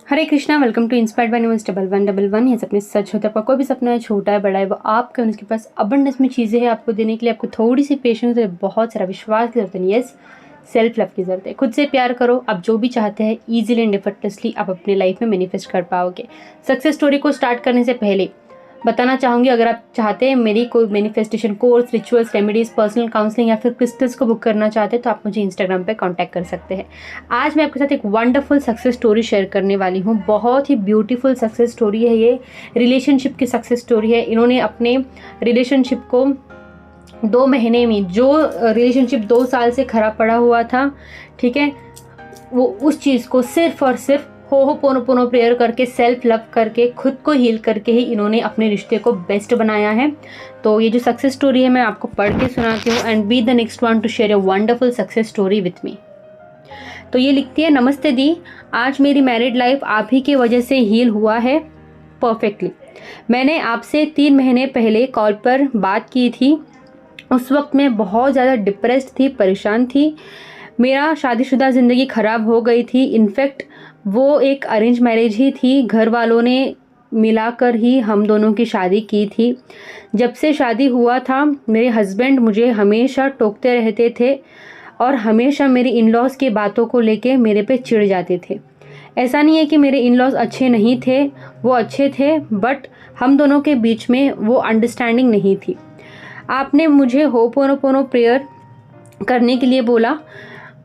Hare Krishna, welcome to inspired by news 1111। ये सपने सच होता है। आपका कोई भी सपना है, छोटा है बड़ा है, वो आपके उसके पास अबंडेंस में चीज़ें हैं आपको देने के लिए। आपको थोड़ी सी पेशेंस है, बहुत सारा विश्वास की जरूरत है। यस, सेल्फ लव की जरूरत है। खुद से प्यार करो। आप जो भी चाहते हैं ईजिली एंड एफर्टलेसली आप अपने लाइफ में मैनिफेस्ट कर पाओगे। सक्सेस स्टोरी को स्टार्ट करने से पहले बताना चाहूँगी, अगर आप चाहते हैं मेरी कोई manifestation course, rituals, remedies, personal counselling या फिर क्रिस्टल्स को बुक करना चाहते हैं तो आप मुझे इंस्टाग्राम पे कांटेक्ट कर सकते हैं। आज मैं आपके साथ एक वंडरफुल सक्सेस स्टोरी शेयर करने वाली हूँ। बहुत ही ब्यूटीफुल सक्सेस स्टोरी है ये। रिलेशनशिप की सक्सेस स्टोरी है। इन्होंने अपने रिलेशनशिप को 2 महीने में, जो रिलेशनशिप 2 साल से खराब पड़ा हुआ था, ठीक है, वो उस चीज़ को सिर्फ और सिर्फ होपोनोपोनो प्रेयर करके, सेल्फ लव करके, खुद को हील करके ही इन्होंने अपने रिश्ते को बेस्ट बनाया है। तो ये जो सक्सेस स्टोरी है मैं आपको पढ़ के सुनाती हूँ। And be the next one two share a wonderful success story with me. तो ये लिखती है, नमस्ते दी, आज मेरी मैरिड लाइफ आप ही की वजह से हील हुआ है परफेक्टली। मैंने आपसे 3 महीने पहले कॉल पर बात की थी। उस वक्त मैं बहुत ज़्यादा डिप्रेस्ड थी, परेशान थी। मेरा शादीशुदा ज़िंदगी ख़राब हो गई थी। इनफैक्ट वो एक अरेंज मैरिज ही थी। घर वालों ने मिलाकर ही हम दोनों की शादी की थी। जब से शादी हुआ था मेरे हस्बैंड मुझे हमेशा टोकते रहते थे और हमेशा मेरी इन लॉज की बातों को लेके मेरे पे चिढ़ जाते थे। ऐसा नहीं है कि मेरे इन लॉज अच्छे नहीं थे, वो अच्छे थे, बट हम दोनों के बीच में वो अंडरस्टैंडिंग नहीं थी। आपने मुझे होपोनोपोनो प्रेयर करने के लिए बोला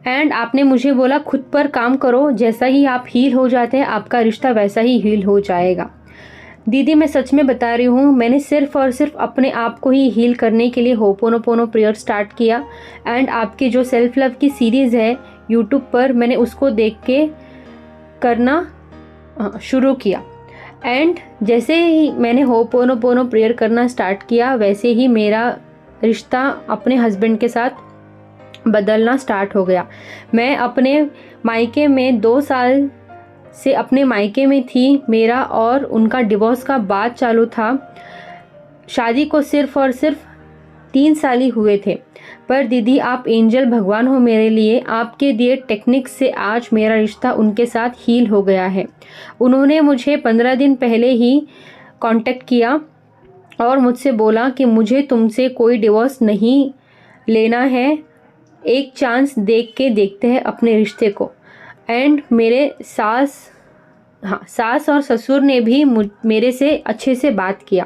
एंड आपने मुझे बोला खुद पर काम करो, जैसा ही आप हील हो जाते हैं आपका रिश्ता वैसा ही हील हो जाएगा। दीदी मैं सच में बता रही हूँ, मैंने सिर्फ और सिर्फ अपने आप को ही हील करने के लिए होपोनोपोनो प्रेयर स्टार्ट किया। एंड आपकी जो सेल्फ लव की सीरीज़ है यूट्यूब पर, मैंने उसको देख के करना शुरू किया। एंड जैसे ही मैंने होपोनोपोनो प्रेयर करना स्टार्ट किया वैसे ही मेरा रिश्ता अपने हस्बैंड के साथ बदलना स्टार्ट हो गया। मैं अपने मायके में 2 साल से अपने मायके में थी। मेरा और उनका डिवोर्स का बात चालू था। शादी को सिर्फ और सिर्फ 3 साल ही हुए थे। पर दीदी आप एंजल भगवान हो मेरे लिए। आपके दिए टेक्निक से आज मेरा रिश्ता उनके साथ हील हो गया है। उन्होंने मुझे 15 दिन पहले ही कांटेक्ट किया और मुझसे बोला कि मुझे तुमसे कोई डिवोर्स नहीं लेना है, एक चांस देख के देखते हैं अपने रिश्ते को। एंड मेरे सास और ससुर ने भी मेरे से अच्छे से बात किया।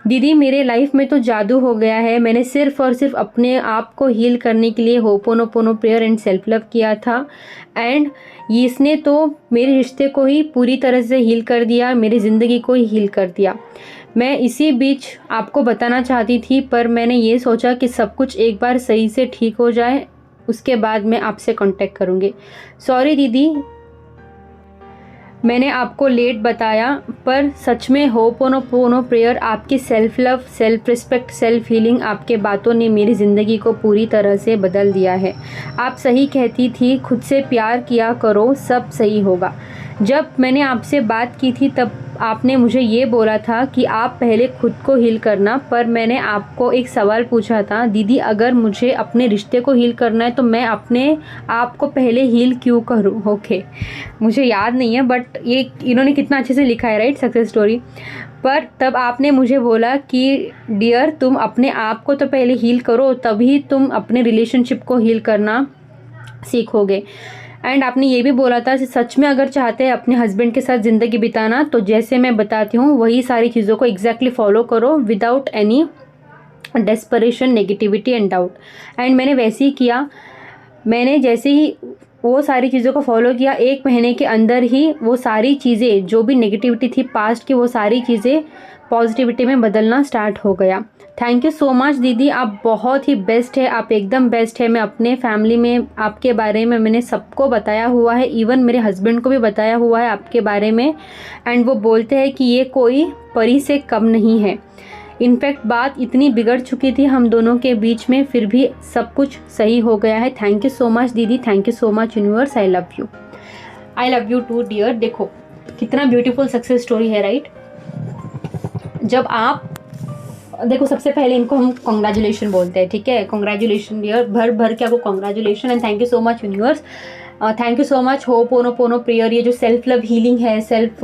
दीदी मेरे लाइफ में तो जादू हो गया है। मैंने सिर्फ और सिर्फ अपने आप को हील करने के लिए ho'oponopono prayer and self love किया था। एंड इसने तो मेरे रिश्ते को ही पूरी तरह से हील कर दिया, मेरी ज़िंदगी को ही हील कर दिया। मैं इसी बीच आपको बताना चाहती थी, पर मैंने ये सोचा कि सब कुछ एक बार सही से ठीक हो जाए, उसके बाद मैं आपसे कांटेक्ट करूँगी। सॉरी दीदी मैंने आपको लेट बताया, पर सच में होपोनोपोनो प्रेयर, आपकी self love, self respect, self healing, आपके बातों ने मेरी ज़िंदगी को पूरी तरह से बदल दिया है। आप सही कहती थी, खुद से प्यार किया करो, सब सही होगा। जब मैंने आपसे बात की थी तब आपने मुझे ये बोला था कि आप पहले खुद को हील करना, पर मैंने आपको एक सवाल पूछा था, दीदी अगर मुझे अपने रिश्ते को हील करना है तो मैं अपने आप को पहले हील क्यों करूँ? ओके, मुझे याद नहीं है बट ये इन्होंने कितना अच्छे से लिखा है, राइट, सक्सेस स्टोरी। पर तब आपने मुझे बोला कि डियर तुम अपने आप को तो पहले हील करो, तभी तुम अपने रिलेशनशिप को हील करना सीखोगे। एंड आपने ये भी बोला था कि सच में अगर चाहते हैं अपने हस्बैंड के साथ ज़िंदगी बिताना तो जैसे मैं बताती हूँ वही सारी चीज़ों को एग्जैक्टली फॉलो करो, without any desperation, negativity and doubt. And मैंने वैसे ही किया। मैंने जैसे ही वो सारी चीज़ों को फॉलो किया, 1 महीने के अंदर ही वो सारी चीज़ें, जो भी नेगेटिविटी थी पास्ट की, वो सारी चीज़ें पॉजिटिविटी में बदलना स्टार्ट हो गया। थैंक यू सो मच दीदी, आप बहुत ही बेस्ट है, आप एकदम बेस्ट है। मैं अपने फैमिली में आपके बारे में मैंने सबको बताया हुआ है, इवन मेरे हस्बैंड को भी बताया हुआ है आपके बारे में। एंड वो बोलते हैं कि ये कोई परी से कम नहीं है। इनफैक्ट बात इतनी बिगड़ चुकी थी हम दोनों के बीच में, फिर भी सब कुछ सही हो गया है। थैंक यू सो मच दीदी, thank you so much universe, I love you. I love you too dear. देखो कितना ब्यूटीफुल सक्सेस स्टोरी है, राइट। जब आप देखो, सबसे पहले इनको हम कॉन्ग्रेचुलेशन बोलते हैं, ठीक है, कॉन्ग्रेचुलेशन डियर, भर भर के आपको congratulation and thank you so much universe. Thank you so much. Ho'oponopono prayer, ये जो सेल्फ लव हीलिंग है, सेल्फ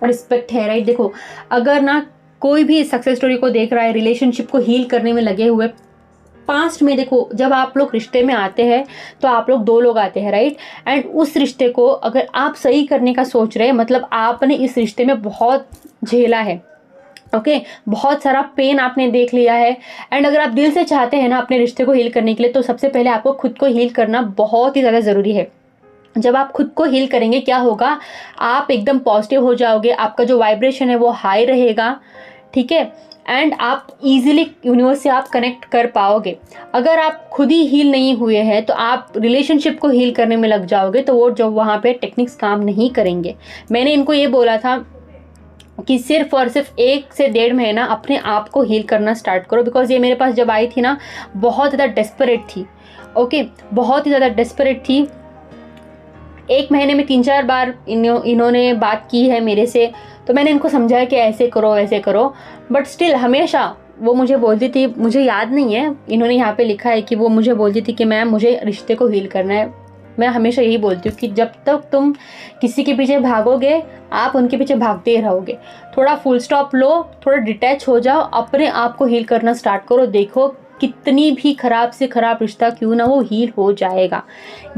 रिस्पेक्ट है, राइट। देखो, अगर ना कोई भी सक्सेस स्टोरी को देख रहा है, रिलेशनशिप को हील करने में लगे हुए, पास्ट में देखो जब आप लोग रिश्ते में आते हैं तो आप लोग 2 लोग आते हैं, राइट। एंड उस रिश्ते को अगर आप सही करने का सोच रहे हैं, मतलब आपने इस रिश्ते में बहुत झेला है, ओके, बहुत सारा पेन आपने देख लिया है। एंड अगर आप दिल से चाहते हैं ना अपने रिश्ते को हील करने के लिए, तो सबसे पहले आपको खुद को हील करना बहुत ही ज़्यादा ज़रूरी है। जब आप खुद को हील करेंगे, क्या होगा, आप एकदम पॉजिटिव हो जाओगे, आपका जो वाइब्रेशन है वो हाई रहेगा, ठीक है। एंड आप इजीली यूनिवर्स से आप कनेक्ट कर पाओगे। अगर आप खुद ही हील नहीं हुए हैं तो आप रिलेशनशिप को हील करने में लग जाओगे, तो वो जो वहाँ पे टेक्निक्स काम नहीं करेंगे। मैंने इनको ये बोला था कि सिर्फ और सिर्फ 1 से 1.5 महीना अपने आप को हील करना स्टार्ट करो। बिकॉज ये मेरे पास जब आई थी ना, बहुत ज़्यादा डेस्परेट थी, ओके, बहुत ही ज़्यादा डेस्परेट थी। 1 महीने में 3-4 बार इन्होंने बात की है मेरे से, तो मैंने इनको समझाया कि ऐसे करो ऐसे करो, बट स्टिल हमेशा वो मुझे बोलती थी, मुझे याद नहीं है, इन्होंने यहाँ पे लिखा है कि वो मुझे बोलती थी कि मैम मुझे रिश्ते को हील करना है। मैं हमेशा यही बोलती हूँ कि जब तक तुम किसी के पीछे भागोगे, आप उनके पीछे भागते ही रहोगे। थोड़ा फुल स्टॉप लो, थोड़ा डिटैच हो जाओ, अपने आप को हील करना स्टार्ट करो। देखो कितनी भी खराब से खराब रिश्ता क्यों ना, वो हील हो जाएगा।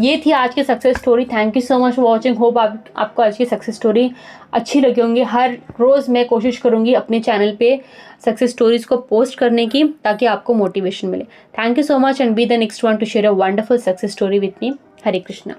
ये थी आज की success story. Thank you so much for watching. Hope आपको आज की सक्सेस स्टोरी अच्छी लगी होंगी। हर रोज़ मैं कोशिश करूँगी अपने चैनल पे सक्सेस स्टोरीज़ को पोस्ट करने की, ताकि आपको मोटिवेशन मिले। Thank you so much and be the next one two share a wonderful success story with me. Hare Krishna.